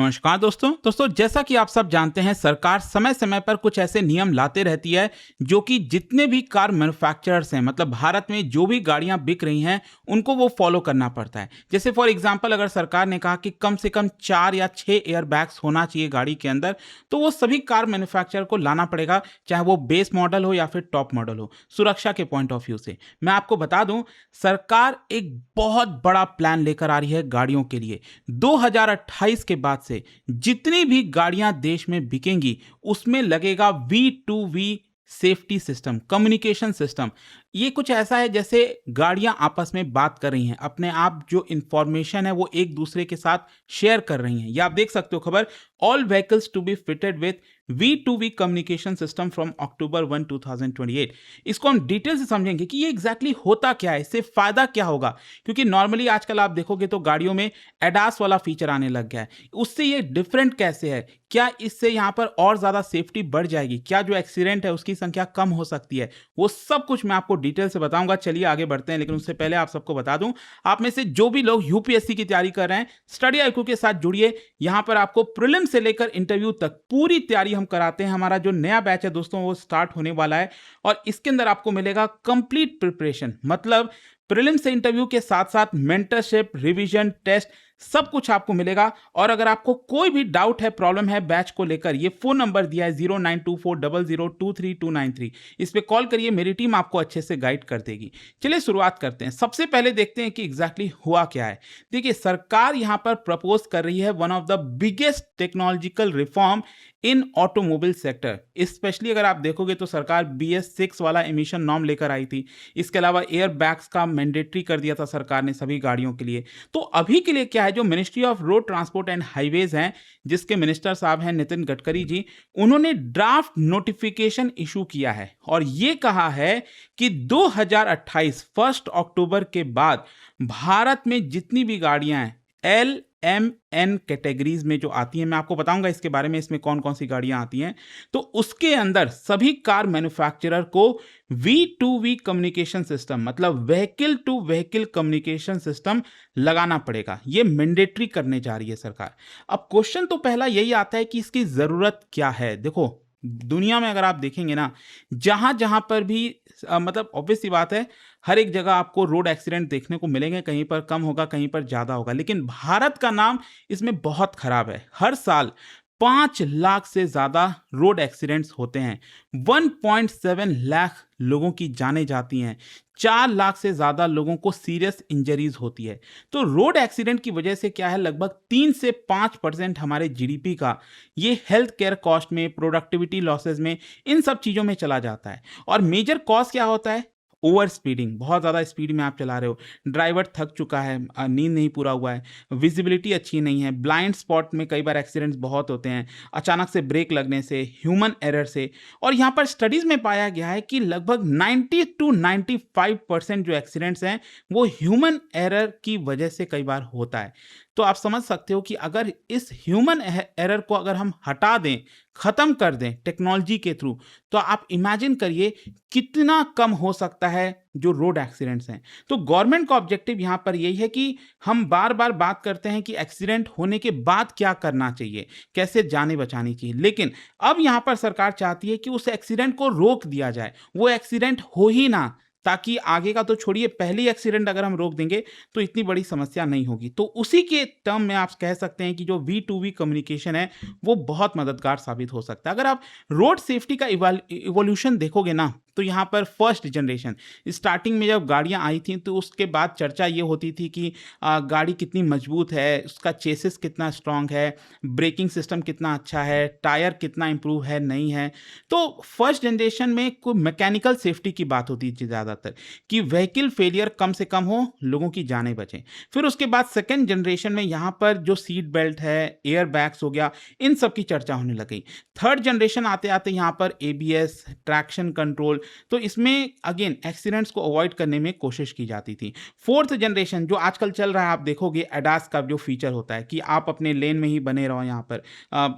नमस्कार दोस्तों जैसा कि आप सब जानते हैं, सरकार समय समय पर कुछ ऐसे नियम लाते रहती है जो कि जितने भी कार मैन्युफैक्चरर्स हैं, मतलब भारत में जो भी गाड़ियां बिक रही हैं उनको वो फॉलो करना पड़ता है। जैसे फॉर एग्जांपल, अगर सरकार ने कहा कि कम से कम 4 या 6 एयर बैग्स होना चाहिए गाड़ी के अंदर, तो वो सभी कार मैन्युफैक्चरर को लाना पड़ेगा, चाहे वो बेस मॉडल हो या फिर टॉप मॉडल हो, सुरक्षा के पॉइंट ऑफ व्यू से। मैं आपको बता दूं, सरकार एक बहुत बड़ा प्लान लेकर आ रही है गाड़ियों के लिए। 2028 के बाद से जितनी भी गाड़ियां देश में बिकेंगी उसमें लगेगा V2V safety system, communication system. ये कुछ ऐसा है जैसे गाड़ियां आपस में बात कर रही हैं, अपने आप जो इंफॉर्मेशन है वो एक दूसरे के साथ शेयर कर रही हैं। ये आप देख सकते हो खबर, all vehicles to be fitted with V2V communication system from October 1 2028। इसको हम डिटेल से समझेंगे कि ये एग्जैक्टली होता क्या है, इससे फायदा क्या होगा। क्योंकि नॉर्मली आजकल आप देखोगे तो गाड़ियों में एडास वाला फीचर आने लग गया है। उससे ये डिफरेंट कैसे है, क्या इससे यहाँ पर और ज्यादा सेफ्टी बढ़ जाएगी, क्या जो एक्सीडेंट है उसकी संख्या कम हो सकती है, वो सब कुछ मैं आपको डिटेल से बताऊंगा। चलिए आगे बढ़ते हैं, लेकिन उससे पहले आप सबको बता दूं, आप में से जो भी लोग यूपीएससी की तैयारी कर रहे हैं, स्टडी आईक्यू के साथ जुड़िए। यहां पर आपको प्रीलिम से लेकर इंटरव्यू तक पूरी तैयारी हम कराते हैं। हमारा जो नया बैच है दोस्तों वो स्टार्ट होने वाला है और इसके अंदर आपको मिलेगा कंप्लीट प्रिपरेशन, मतलब प्रीलिम से इंटरव्यू के साथ साथ मेंटरशिप, रिवीजन, टेस्ट, सब कुछ आपको मिलेगा। और अगर आपको कोई भी डाउट है, प्रॉब्लम है बैच को लेकर, ये फोन नंबर दिया है 092400233293, इस पे कॉल करिए, मेरी टीम आपको अच्छे से गाइड कर देगी। चलिए शुरुआत करते हैं। सबसे पहले देखते हैं कि एग्जैक्टली हुआ क्या है। देखिए, सरकार यहां पर प्रपोज कर रही है one of the biggest technological reform in automobile sector. Specially अगर आप देखोगे तो सरकार BS6 वाला एमिशन नॉर्म लेकर आई थी। इसके अलावा एयर बैग्स का मैंडेटरी कर दिया था सरकार ने सभी गाड़ियों के लिए। तो अभी के लिए क्या है, जो ministry of road transport and highways हैं, जिसके मिनिस्टर साहब हैं नितिन गडकरी जी, उन्होंने ड्राफ्ट नोटिफिकेशन इशू किया है और ये कहा है कि 2028 1 अक्टूबर के बाद भारत में जितनी भी गाड़ियां हैं LMN कैटेगरीज में जो आती हैं, मैं आपको बताऊंगा इसके बारे में, इसमें कौन कौन सी गाड़ियां आती हैं, तो उसके अंदर सभी कार मैन्युफैक्चरर को V2V कम्युनिकेशन सिस्टम, मतलब vehicle to vehicle communication system लगाना पड़ेगा। यह मैंडेटरी करने जा रही है सरकार। अब क्वेश्चन तो पहला यही आता है कि इसकी जरूरत क्या है। देखो, दुनिया में अगर आप देखेंगे ना, जहां जहां पर भी मतलब ऑब्वियस सी बात है, हर एक जगह आपको रोड एक्सीडेंट देखने को मिलेंगे, कहीं पर कम होगा, कहीं पर ज्यादा होगा, लेकिन भारत का नाम इसमें बहुत खराब है। हर साल 5 लाख से ज्यादा रोड एक्सीडेंट्स होते हैं, 1.7 लाख लोगों की जानें जाती हैं, 4 लाख से ज्यादा लोगों को सीरियस इंजरीज होती है। तो रोड एक्सीडेंट की वजह से क्या है, लगभग 3 से 5% हमारे जीडीपी का ये हेल्थ केयर कॉस्ट में, प्रोडक्टिविटी लॉसेज में, इन सब चीजों में चला जाता है। और मेजर कॉज क्या होता है, ओवर स्पीडिंग, बहुत ज़्यादा स्पीड में आप चला रहे हो, ड्राइवर थक चुका है, नींद नहीं पूरा हुआ है, विजिबिलिटी अच्छी नहीं है, ब्लाइंड स्पॉट में कई बार एक्सीडेंट्स बहुत होते हैं, अचानक से ब्रेक लगने से, ह्यूमन एरर से। और यहाँ पर स्टडीज़ में पाया गया है कि लगभग 90 to 95% जो एक्सीडेंट्स हैं वो ह्यूमन एरर की वजह से कई बार होता है। तो आप समझ सकते हो कि अगर इस ह्यूमन एरर को अगर हम हटा दें, खत्म कर दें टेक्नोलॉजी के थ्रू, तो आप इमेजिन करिए कितना कम हो सकता है जो रोड एक्सीडेंट्स हैं। तो गवर्नमेंट का ऑब्जेक्टिव यहां पर यही है कि हम बार बार बात करते हैं कि एक्सीडेंट होने के बाद क्या करना चाहिए, कैसे जानें बचानी चाहिए, लेकिन अब यहां पर सरकार चाहती है कि उस एक्सीडेंट को रोक दिया जाए, वो एक्सीडेंट हो ही ना, ताकि आगे का तो छोड़िए, पहली एक्सीडेंट अगर हम रोक देंगे तो इतनी बड़ी समस्या नहीं होगी। तो उसी के टर्म में आप कह सकते हैं कि जो V2V कम्युनिकेशन है वो बहुत मददगार साबित हो सकता है। अगर आप रोड सेफ्टी का इवोल्यूशन देखोगे ना, तो यहाँ पर फर्स्ट जनरेशन स्टार्टिंग में जब गाड़ियाँ आई थी तो उसके बाद चर्चा ये होती थी कि गाड़ी कितनी मजबूत है, उसका चेसिस कितना स्ट्रांग है, ब्रेकिंग सिस्टम कितना अच्छा है, टायर कितना इंप्रूव है, नहीं है। तो फर्स्ट जनरेशन में कोई मैकेनिकल सेफ्टी की बात होती थी ज़्यादातर, कि व्हीकल फेलियर कम से कम हो, लोगों की जानें बचें। फिर उसके बाद सेकेंड जनरेशन में यहाँ पर जो सीट बेल्ट है, एयर बैग्स हो गया, इन सब की चर्चा होने लगी। थर्ड जनरेशन आते आते यहाँ पर ABS, ट्रैक्शन कंट्रोल, तो इसमें अगेन एक्सीडेंट्स को अवॉइड करने में कोशिश की जाती थी। फोर्थ जनरेशन जो आजकल चल रहा है, आप देखोगे एडास का जो फीचर होता है कि आप अपने लेन में ही बने रहो। यहाँ पर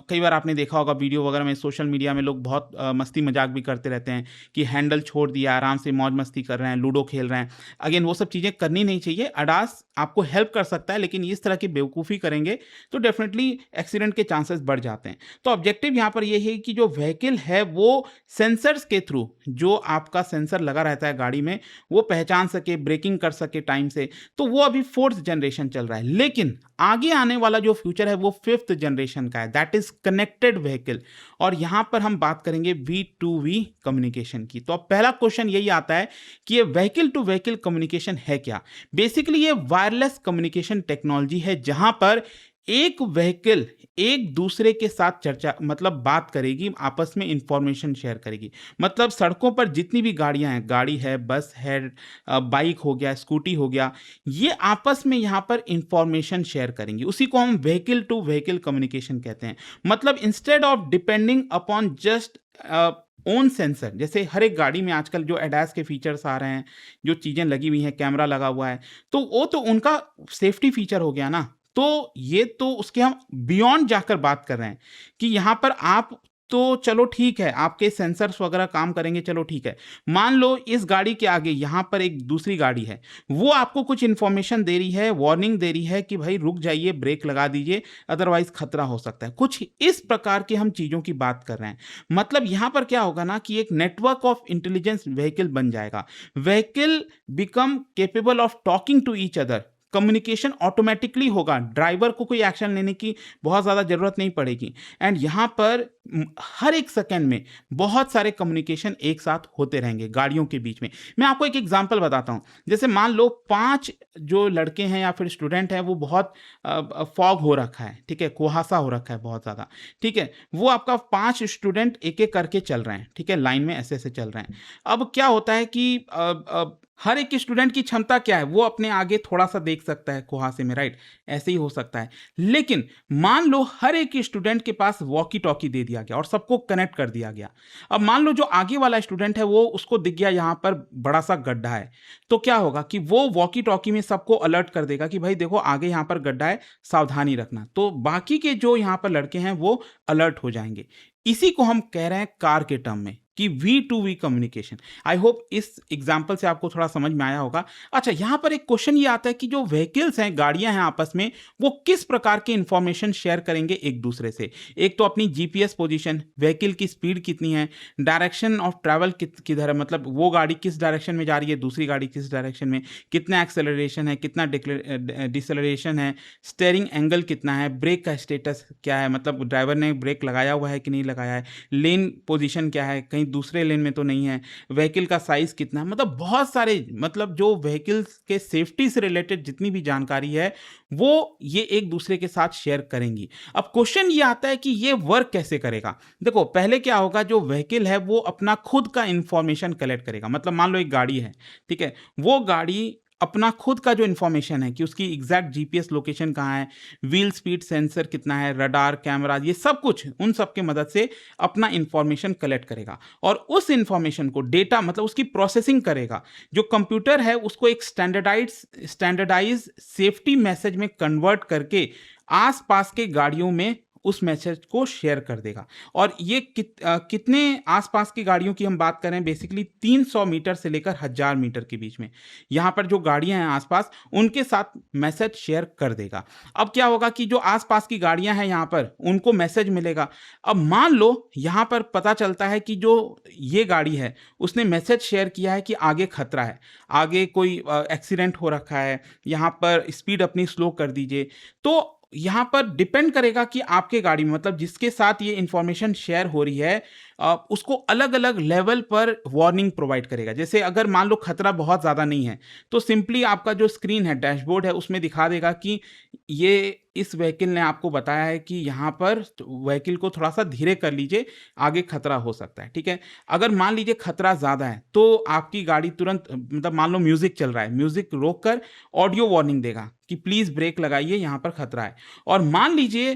कई बार आपने देखा होगा वीडियो वगैरह में, सोशल मीडिया में लोग बहुत मस्ती मजाक भी करते रहते हैं कि हैंडल छोड़ दिया, आराम से मौज मस्ती कर रहे हैं, लूडो खेल रहे हैं। अगेन वो सब चीज़ें करनी नहीं चाहिए। एडास आपको हेल्प कर सकता है, लेकिन इस तरह की बेवकूफ़ी करेंगे तो डेफिनेटली एक्सीडेंट के चांसेस बढ़ जाते हैं। तो ऑब्जेक्टिव यहाँ पर ये है कि जो व्हीकल है वो सेंसर्स के थ्रू, जो आपका सेंसर लगा रहता है गाड़ी में, वो पहचान सके, ब्रेकिंग कर सके टाइम से। तो वो अभी फोर्थ जनरेशन चल रहा है, लेकिन आगे आने वाला जो फ्यूचर है वो फिफ्थ जनरेशन का है, दैट इज कनेक्टेड व्हीकल। और यहां पर हम बात करेंगे V2V कम्युनिकेशन की। तो अब पहला क्वेश्चन यही आता है कि ये व्हीकल टू व्हीकल कम्युनिकेशन है क्या। बेसिकली ये वायरलेस कम्युनिकेशन टेक्नोलॉजी है, जहां पर एक व्हीकल एक दूसरे के साथ चर्चा मतलब बात करेगी, आपस में इंफॉर्मेशन शेयर करेगी। मतलब सड़कों पर जितनी भी गाड़ियां हैं, गाड़ी है, बस है, बाइक हो गया, स्कूटी हो गया, ये आपस में यहाँ पर इंफॉर्मेशन शेयर करेंगी। उसी को हम व्हीकल टू व्हीकल कम्युनिकेशन कहते हैं। मतलब instead of depending upon just own sensor, जैसे हर एक गाड़ी में आजकल जो एडास के फीचर्स आ रहे हैं, जो चीज़ें लगी हुई हैं, कैमरा लगा हुआ है, तो वो तो उनका सेफ्टी फीचर हो गया ना। तो ये तो उसके हम बियॉन्ड जाकर बात कर रहे हैं कि यहाँ पर आप तो चलो ठीक है, आपके सेंसर्स वगैरह काम करेंगे, चलो ठीक है। मान लो इस गाड़ी के आगे यहाँ पर एक दूसरी गाड़ी है, वो आपको कुछ इन्फॉर्मेशन दे रही है, वार्निंग दे रही है कि भाई रुक जाइए, ब्रेक लगा दीजिए, अदरवाइज खतरा हो सकता है। कुछ इस प्रकार की हम चीज़ों की बात कर रहे हैं। मतलब यहाँ पर क्या होगा ना कि एक नेटवर्क ऑफ इंटेलिजेंस व्हीकल बन जाएगा। Vehicle become capable of talking to each other. Communication automatically होगा, ड्राइवर को कोई एक्शन लेने की बहुत ज़्यादा ज़रूरत नहीं पड़ेगी। एंड यहाँ पर हर एक सेकेंड में बहुत सारे कम्युनिकेशन एक साथ होते रहेंगे गाड़ियों के बीच में। मैं आपको एक एग्जांपल बताता हूँ। जैसे मान लो 5 जो लड़के हैं या फिर स्टूडेंट हैं, वो बहुत फॉग हो रखा है, ठीक है, कुहासा हो रखा है बहुत ज़्यादा, ठीक है। वो आपका 5 स्टूडेंट एक एक करके चल रहे हैं, ठीक है, लाइन में ऐसे ऐसे चल रहे हैं। अब क्या होता है कि हर एक स्टूडेंट की क्षमता क्या है, वो अपने आगे थोड़ा सा देख सकता है कुहासे में, राइट, ऐसे ही हो सकता है। लेकिन मान लो हर एक स्टूडेंट के पास वॉकी टॉकी दे दिया गया और सबको कनेक्ट कर दिया गया। अब मान लो जो आगे वाला स्टूडेंट है, वो उसको दिख गया यहाँ पर बड़ा सा गड्ढा है, तो क्या होगा कि वो वॉकी टॉकी में सबको अलर्ट कर देगा कि भाई देखो आगे यहाँ पर गड्ढा है, सावधानी रखना। तो बाकी के जो यहाँ पर लड़के हैं वो अलर्ट हो जाएंगे। इसी को हम कह रहे हैं कार के टर्म में कि V2V कम्युनिकेशन। आई होप इस एग्जाम्पल से आपको थोड़ा समझ में आया होगा। अच्छा, यहाँ पर एक क्वेश्चन ये आता है कि जो व्हीकल्स हैं, गाड़ियां हैं आपस में, वो किस प्रकार के इंफॉर्मेशन शेयर करेंगे एक दूसरे से। एक तो अपनी GPS पोजीशन, व्हीकल की स्पीड कितनी है, डायरेक्शन ऑफ ट्रैवल किधर है, मतलब वो गाड़ी किस डायरेक्शन में जा रही है, दूसरी गाड़ी किस डायरेक्शन में, कितना एक्सेलरेशन है, कितना डिसेलरेशन है, स्टेयरिंग एंगल कितना है, ब्रेक का स्टेटस क्या है, मतलब ड्राइवर ने ब्रेक लगाया हुआ है कि नहीं लगाया है, लेन पोजीशन क्या है, कहीं दूसरे लेन में तो नहीं है, व्हीकल का साइज कितना है। मतलब बहुत सारे, मतलब जो व्हीकल्स के सेफ्टी से रिलेटेड जितनी भी जानकारी है, वो ये एक दूसरे के साथ शेयर करेंगी। अब क्वेश्चन ये आता है कि ये वर्क कैसे करेगा। देखो, पहले क्या होगा, जो व्हीकल है वो अपना खुद का इंफॉर्मेशन कलेक्ट करेगा। मतलब मान लो एक गाड़ी है, ठीक है, वो गाड़ी अपना खुद का जो इन्फॉर्मेशन है कि उसकी एग्जैक्ट GPS लोकेशन कहाँ है, व्हील स्पीड सेंसर कितना है, रडार, कैमरा, ये सब कुछ, उन सब के मदद से अपना इन्फॉर्मेशन कलेक्ट करेगा और उस इन्फॉर्मेशन को डेटा, मतलब उसकी प्रोसेसिंग करेगा। जो कंप्यूटर है उसको एक स्टैंडर्डाइज सेफ्टी मैसेज में कन्वर्ट करके आसपास के गाड़ियों में उस मैसेज को शेयर कर देगा। और ये कितने आसपास की गाड़ियों की हम बात कर रहे हैं, बेसिकली 300 मीटर से लेकर 1000 मीटर के बीच में यहाँ पर जो गाड़ियां हैं आसपास, उनके साथ मैसेज शेयर कर देगा। अब क्या होगा कि जो आसपास की गाड़ियां हैं यहाँ पर, उनको मैसेज मिलेगा। अब मान लो यहाँ पर पता चलता है कि जो ये गाड़ी है उसने मैसेज शेयर किया है कि आगे खतरा है, आगे कोई एक्सीडेंट हो रखा है, यहाँ पर स्पीड अपनी स्लो कर दीजिए। तो यहाँ पर डिपेंड करेगा कि आपके गाड़ी में, मतलब जिसके साथ ये इंफॉर्मेशन शेयर हो रही है, उसको अलग अलग लेवल पर वार्निंग प्रोवाइड करेगा। जैसे अगर मान लो खतरा बहुत ज़्यादा नहीं है, तो सिंपली आपका जो स्क्रीन है, डैशबोर्ड है, उसमें दिखा देगा कि ये इस व्हीकल ने आपको बताया है कि यहाँ पर व्हीकल को थोड़ा-सा धीरे कर लीजिए, आगे खतरा हो सकता है, ठीक है? अगर मान लीजिए खतरा ज़्यादा है, तो आपकी गाड़ी तुरंत मतलब मान लो म्यूज़िक चल रहा है, म्यूज़िक रोक कर ऑडियो वार्निंग देगा कि प्लीज़ ब्रेक लगाइए, यहाँ पर खतरा है। और मान लीजिए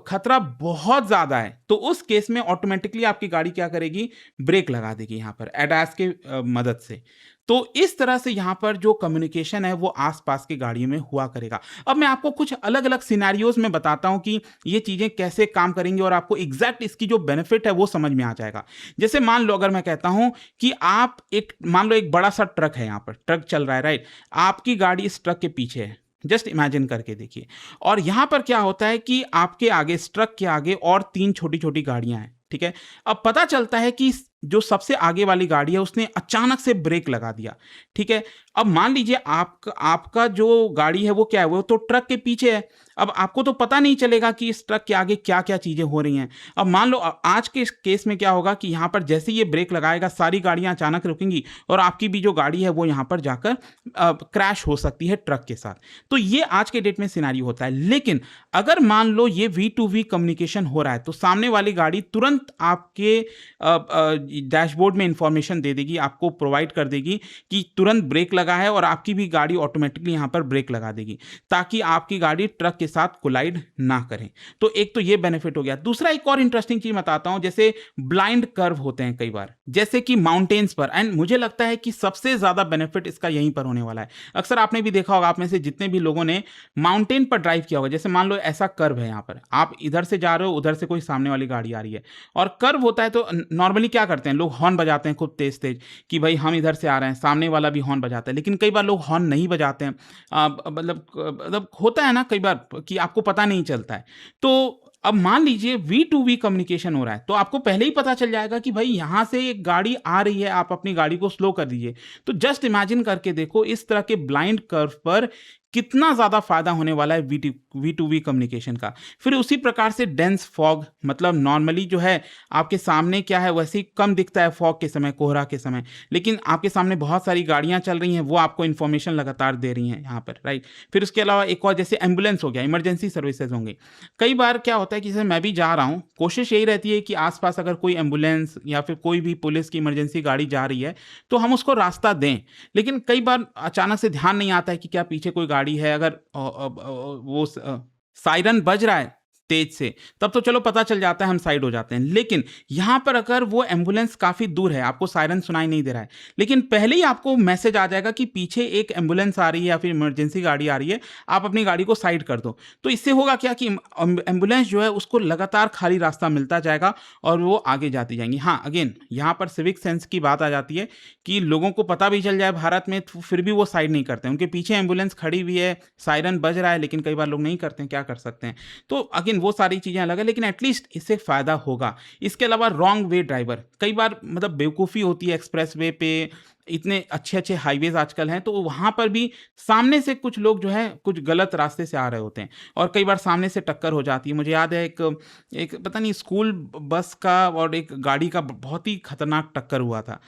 खतरा बहुत ज़्यादा है, तो उस केस में ऑटोमैटिकली आपकी गाड़ी क्या करेगी, ब्रेक लगा देगी यहाँ पर एडास के मदद से। तो इस तरह से यहाँ पर जो कम्युनिकेशन है वो आस-पास की गाड़ियों में हुआ करेगा। अब मैं आपको कुछ अलग-अलग सिनेरियोज़ में बताता हूँ कि ये चीज़ें कैसे काम करेंगी और आपको एग्ज़ैक्ट इसकी जो बेनिफिट है वो समझ में आ जाएगा। जैसे मान लो अगर मैं कहता हूँ कि आप एक मान लो एक बड़ा-सा ट्रक है यहाँ पर, ट्रक चल रहा है, राइट? आपकी गाड़ी इस ट्रक के पीछे है। जस्ट इमेजिन करके देखिए। और यहाँ पर क्या होता है कि आपके आगे इस ट्रक के आगे और 3 छोटी-छोटी गाड़ियाँ हैं, ठीक है? अब पता चलता है कि जो सबसे आगे वाली गाड़ी है उसने अचानक से ब्रेक लगा दिया, ठीक है? अब मान लीजिए आपका जो गाड़ी है वो क्या है, वो तो ट्रक के पीछे है। अब आपको तो पता नहीं चलेगा कि इस ट्रक के आगे क्या-क्या चीज़ें हो रही हैं। अब मान लो आज के इस केस में क्या होगा कि यहाँ पर जैसे ही ये ब्रेक लगाएगा, सारी गाड़ियाँ अचानक रुकेंगी और आपकी भी जो गाड़ी है वो यहाँ पर जाकर क्रैश हो सकती है ट्रक के साथ। तो ये आज के डेट में सिनेरियो होता है। लेकिन अगर मान लो ये V2V कम्युनिकेशन हो रहा है, तो सामने वाली गाड़ी तुरंत आपके डैशबोर्ड में इंफॉर्मेशन दे देगी, आपको प्रोवाइड कर देगी कि तुरंत ब्रेक लगा है और आपकी भी गाड़ी ऑटोमेटिकली यहाँ पर ब्रेक लगा देगी, ताकि आपकी गाड़ी ट्रक के साथ कोलाइड ना करे। तो एक तो ये बेनिफिट हो गया। दूसरा एक और इंटरेस्टिंग चीज़ बताता हूँ, जैसे ब्लाइंड कर्व होते हैं कई बार, जैसे कि माउंटेन्स पर, एंड मुझे लगता है कि सबसे ज़्यादा बेनिफिट इसका यहीं पर होने वाला है। अक्सर आपने भी देखा होगा, आप में से जितने भी लोगों ने माउंटेन पर ड्राइव किया होगा, जैसे मान लो ऐसा कर्व है यहाँ पर, आप इधर से जा रहे हो, उधर से कोई सामने वाली गाड़ी आ रही है और कर्व होता है, तो नॉर्मली क्या करते हैं लोग, हॉर्न बजाते हैं खूब तेज-तेज कि भाई हम इधर से आ रहे हैं, सामने वाला भी हॉर्न बजाता है। लेकिन कई बार लोग हॉर्न नहीं बजाते हैं। मतलब होता है ना कई बार कि आपको पता नहीं चलता है। तो अब मान लीजिए V2V कम्युनिकेशन हो रहा है, तो आपको पहले ही पता चल जाएगा कि भाई यहाँ से एक गाड़ी आ रही है, आप अपनी गाड़ी को स्लो कर दीजिए। तो जस्ट इमेजिन करके देखो इस तरह के ब्लाइंड कर्व पर कितना ज़्यादा फ़ायदा होने वाला है V2V कम्युनिकेशन का। फिर उसी प्रकार से डेंस फॉग, मतलब नॉर्मली जो है आपके सामने क्या है वैसे ही कम दिखता है फॉग के समय, कोहरा के समय, लेकिन आपके सामने बहुत सारी गाड़ियाँ चल रही हैं, वो आपको इन्फॉर्मेशन लगातार दे रही हैं यहाँ पर, राइट? फिर उसके अलावा एक और जैसे एम्बुलेंस हो गया, इमरजेंसी सर्विसेज होंगे। कई बार क्या होता है कि जैसे मैं भी जा रहा हूँ, कोशिश यही रहती है कि आस-पास अगर कोई एम्बुलेंस या फिर कोई भी पुलिस की इमरजेंसी गाड़ी जा रही है, तो हम उसको रास्ता दें। लेकिन कई बार अचानक से ध्यान नहीं आता है कि क्या पीछे कोई गाड़ी है, अगर वो सायरन बज रहा है तेज से, तब तो चलो पता चल जाता है, हम साइड हो जाते हैं। लेकिन यहाँ पर अगर वो एम्बुलेंस काफ़ी दूर है, आपको सायरन सुनाई नहीं दे रहा है, लेकिन पहले ही आपको मैसेज आ जाएगा कि पीछे एक एम्बुलेंस आ रही है या फिर इमरजेंसी गाड़ी आ रही है, आप अपनी गाड़ी को साइड कर दो। तो इससे होगा क्या कि एम्बुलेंस जो है उसको लगातार खाली रास्ता मिलता जाएगा और वो आगे जाती जाएंगी। हाँ, अगेन यहाँ पर सिविक सेंस की बात आ जाती है कि लोगों को पता भी चल जाए भारत में, तो फिर भी वो साइड नहीं करते। उनके पीछे एम्बुलेंस खड़ी हुई है, सायरन बज रहा है, लेकिन कई बार लोग नहीं करते हैं, क्या कर सकते हैं? तो अगेन वो सारी चीज़ें अलग है, लेकिन एटलीस्ट इससे फ़ायदा होगा। इसके अलावा रॉन्ग वे ड्राइवर, कई बार मतलब बेवकूफ़ी होती है एक्सप्रेसवे पे, इतने अच्छे-अच्छे हाईवेज़ आजकल हैं, तो वहाँ पर भी सामने से कुछ लोग जो है कुछ गलत रास्ते से आ रहे होते हैं और कई बार सामने से टक्कर हो जाती है। मुझे याद है एक एक पता नहीं स्कूल बस का और एक गाड़ी का बहुत ही खतरनाक टक्कर हुआ था।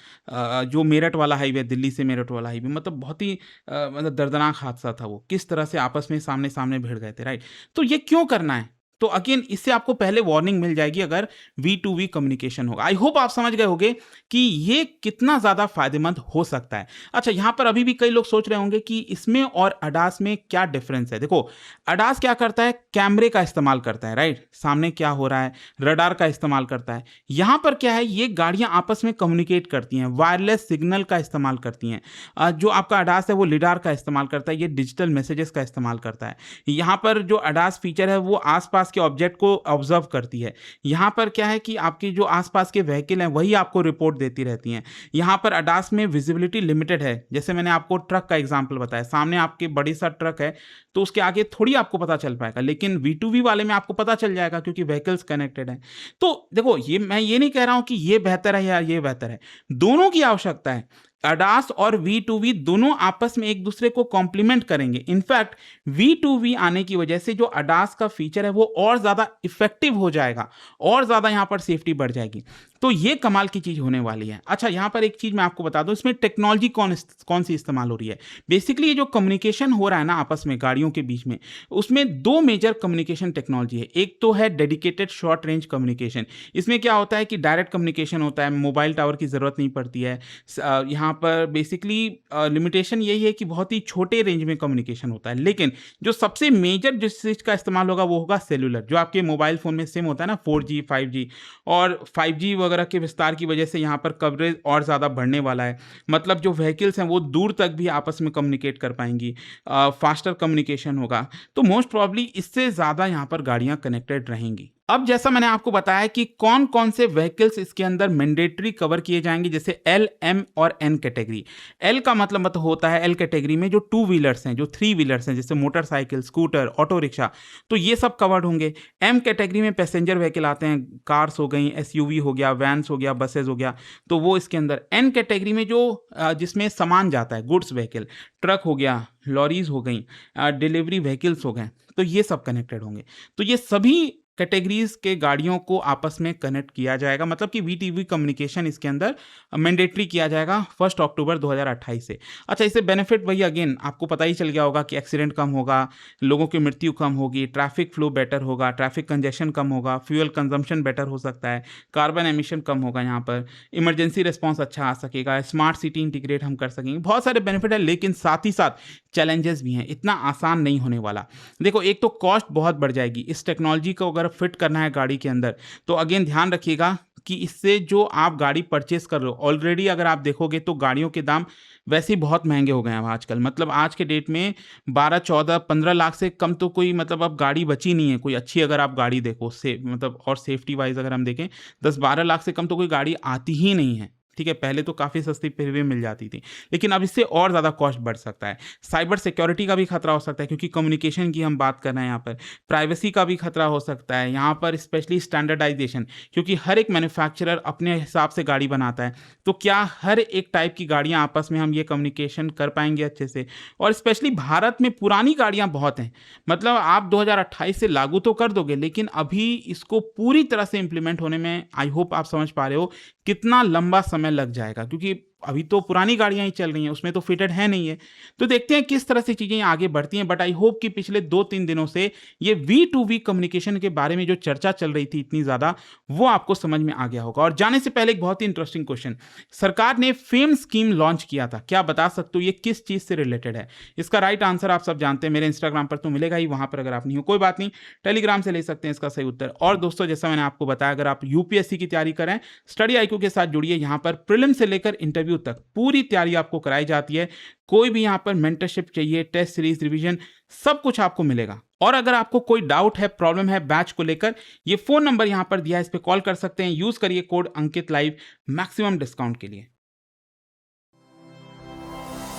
जो मेरठ वाला हाईवे, दिल्ली से मेरठ वाला हाईवे, मतलब बहुत ही मतलब दर्दनाक हादसा था वो। किस तरह से आपस में सामने-सामने भिड़ गए थे, राइट? तो ये क्यों करना है? तो अगेन इससे आपको पहले वार्निंग मिल जाएगी अगर V2V कम्युनिकेशन होगा। आई होप आप समझ गए होंगे कि ये कितना ज़्यादा फ़ायदेमंद हो सकता है। अच्छा, यहाँ पर अभी भी कई लोग सोच रहे होंगे कि इसमें और ADAS में क्या डिफरेंस है। देखो, ADAS क्या करता है, कैमरे का इस्तेमाल करता है, राइट? सामने क्या हो रहा है, रडार का इस्तेमाल करता है। यहाँ पर क्या है, ये गाड़ियाँ आपस में कम्युनिकेट करती हैं, वायरलेस सिग्नल का इस्तेमाल करती हैं। जो आपका ADAS है वो लिडार का इस्तेमाल करता है, ये डिजिटल मैसेजेस का इस्तेमाल करता है। यहाँ पर जो ADAS फीचर है वो आसपास के ऑब्जेक्ट को ऑब्जर्व करती है। यहाँ पर क्या है कि आपकी जो आसपास के व्हीकल हैं वही आपको रिपोर्ट देती रहती हैं। यहाँ पर ADAS में विजिबिलिटी लिमिटेड है। जैसे मैंने आपको ट्रक का एग्जांपल बताया, सामने आपके बड़ी सा ट्रक है तो उसके आगे थोड़ी आपको पता चल पाएगा, लेकिन V2V वाले में आपको पता चल जाएगा क्योंकि व्हीकल्स कनेक्टेड हैं। तो देखो, ये मैं ये नहीं कह रहा हूँ कि ये बेहतर है या ये बेहतर है, दोनों की आवश्यकता है। ADAS और V2V दोनों आपस में एक दूसरे को कॉम्प्लीमेंट करेंगे। इनफैक्ट V2V आने की वजह से जो ADAS का फीचर है वो और ज़्यादा इफेक्टिव हो जाएगा और ज़्यादा यहाँ पर सेफ्टी बढ़ जाएगी। तो ये कमाल की चीज़ होने वाली है। अच्छा, यहाँ पर एक चीज़ मैं आपको बता दूँ, इसमें टेक्नोलॉजी कौन सी इस्तेमाल हो रही है। बेसिकली ये जो कम्युनिकेशन हो रहा है ना आपस में गाड़ियों के बीच में, उसमें 2 मेजर कम्युनिकेशन टेक्नोलॉजी है। एक तो है डेडिकेटेड शॉर्ट रेंज कम्युनिकेशन। इसमें क्या होता है कि डायरेक्ट कम्युनिकेशन होता है, मोबाइल टावर की ज़रूरत नहीं पड़ती है। यहाँ पर बेसिकली लिमिटेशन यही है कि बहुत ही छोटे रेंज में कम्युनिकेशन होता है। लेकिन जो सबसे मेजर जिस चीज़ का इस्तेमाल होगा वो होगा सेलुलर, जो आपके मोबाइल फ़ोन में सिम होता है ना 4G, 5G, और 5G वगैरह के विस्तार की वजह से यहाँ पर कवरेज और ज़्यादा बढ़ने वाला है। मतलब जो व्हीकल्स हैं वो दूर तक भी आपस में कम्युनिकेट कर पाएँगी, फास्टर कम्युनिकेशन होगा। तो मोस्ट प्रोबेबली इससे ज़्यादा यहाँ पर गाड़ियाँ कनेक्टेड रहेंगी। अब जैसा मैंने आपको बताया कि कौन-कौन से व्हीकल्स इसके अंदर मैंडेटरी कवर किए जाएँगे, जैसे एल, एम और एन कैटेगरी। एल का मतलब होता है, एल कैटेगरी में जो 2 व्हीलर्स हैं, जो 3 व्हीलर्स हैं, जैसे मोटरसाइकिल, स्कूटर, ऑटो रिक्शा, तो ये सब कवर्ड होंगे। एम कैटेगरी में पैसेंजर व्हीकल आते हैं, कार्स हो गई, एसयूवी हो गया, वैन्स हो गया, बसेस हो गया, तो वो इसके अंदर। एन कैटेगरी में जो जिसमें सामान जाता है, गुड्स व्हीकल, ट्रक हो गया, लॉरीज़ हो गई, डिलीवरी व्हीकल्स हो गए, तो ये सब कनेक्टेड होंगे। तो ये सभी कैटेगरीज़ के गाड़ियों को आपस में कनेक्ट किया जाएगा, मतलब कि वीटीवी कम्युनिकेशन इसके अंदर मैंडेटरी किया जाएगा 1 अक्टूबर 2028 से। अच्छा, इससे बेनिफिट वही अगेन आपको पता ही चल गया होगा कि एक्सीडेंट कम होगा, लोगों की मृत्यु कम होगी, ट्रैफिक फ्लो बेटर होगा, ट्रैफिक कंजेशन कम होगा, फ्यूल कंजम्पशन बेटर हो सकता है, कार्बन एमिशन कम होगा, यहाँ पर इमरजेंसी रिस्पॉन्स अच्छा आ सकेगा, स्मार्ट सिटी इंटीग्रेट हम कर सकेंगे। बहुत सारे बेनिफिट है, लेकिन साथ ही साथ चैलेंजेस भी हैं। इतना आसान नहीं होने वाला। देखो, एक तो कॉस्ट बहुत बढ़ जाएगी। इस टेक्नोलॉजी को अगर फिट करना है गाड़ी के अंदर, तो अगेन ध्यान रखिएगा कि इससे जो आप गाड़ी परचेस कर रहे हो, ऑलरेडी अगर आप देखोगे तो गाड़ियों के दाम वैसे ही बहुत महंगे हो गए हैं आजकल। मतलब आज के डेट में 12, 14, 15 लाख से कम तो कोई मतलब अब गाड़ी बची नहीं है कोई अच्छी। अगर आप गाड़ी देखो मतलब और सेफ्टी वाइज अगर हम देखें, 10-12 लाख से कम तो कोई गाड़ी आती ही नहीं है। ठीक है, पहले तो काफ़ी सस्ती फिर भी मिल जाती थी, लेकिन अब इससे और ज़्यादा कॉस्ट बढ़ सकता है। साइबर सिक्योरिटी का भी खतरा हो सकता है, क्योंकि कम्युनिकेशन की हम बात कर रहे हैं यहाँ पर। प्राइवेसी का भी खतरा हो सकता है यहाँ पर, स्पेशली स्टैंडर्डाइजेशन, क्योंकि हर एक मैन्युफैक्चरर अपने हिसाब से गाड़ी बनाता है। तो क्या हर एक टाइप की गाड़ियाँ आपस में हम ये कम्युनिकेशन कर पाएंगे अच्छे से? और स्पेशली भारत में पुरानी गाड़ियाँ बहुत हैं। मतलब आप 2028 से लागू तो कर दोगे, लेकिन अभी इसको पूरी तरह से इम्प्लीमेंट होने में, आई होप आप समझ पा रहे हो, कितना लंबा समय लग जाएगा, क्योंकि अभी तो पुरानी गाड़ियां ही चल रही हैं, उसमें तो फिटेड है नहीं है। तो देखते हैं किस तरह से चीजें आगे बढ़ती हैं। बट आई होप कि पिछले 2-3 दिनों से ये V2V कम्युनिकेशन के बारे में जो चर्चा चल रही थी इतनी ज्यादा, वो आपको समझ में आ गया होगा। और जाने से पहले एक बहुत ही इंटरेस्टिंग क्वेश्चन, सरकार ने फेम स्कीम लॉन्च किया था, क्या बता सकते हो ये किस चीज से रिलेटेड है? इसका राइट आंसर आप सब जानते हैं, मेरे इंस्टाग्राम पर तो मिलेगा ही, वहां पर अगर आप नहीं हो कोई बात नहीं, टेलीग्राम से ले सकते हैं इसका सही उत्तर। और दोस्तों, जैसा मैंने आपको बताया, अगर आप यूपीएससी की तैयारी करें, स्टडी IQ के साथ जुड़िए। यहाँ पर प्रीलिम से लेकर इंटरव्यू तक पूरी तैयारी आपको कराई जाती है। कोई भी यहाँ पर मेंटरशिप चाहिए, टेस्ट सीरीज, रिवीजन, सब कुछ आपको मिलेगा। और अगर आपको कोई डाउट है, प्रॉब्लम है बैच को लेकर, ये फोन नंबर यहाँ पर दिया है, इस पे कॉल कर सकते हैं। यूज करिए कोड अंकित लाइव मैक्सिमम डिस्काउंट के लिए।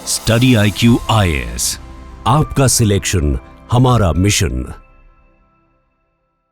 स्टडी IQ IAS, आपका सिलेक्शन हमारा मिशन।